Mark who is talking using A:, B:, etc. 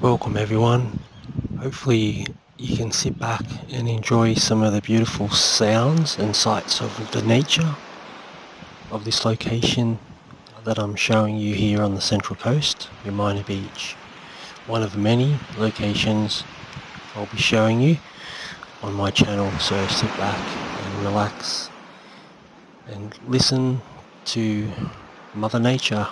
A: Welcome everyone. Hopefully you can sit back and enjoy some of the beautiful sounds and sights of the nature of this location that I'm showing you here on the Central Coast, Umina Beach. One of many locations I'll be showing you on my channel, so sit back and relax and listen to Mother Nature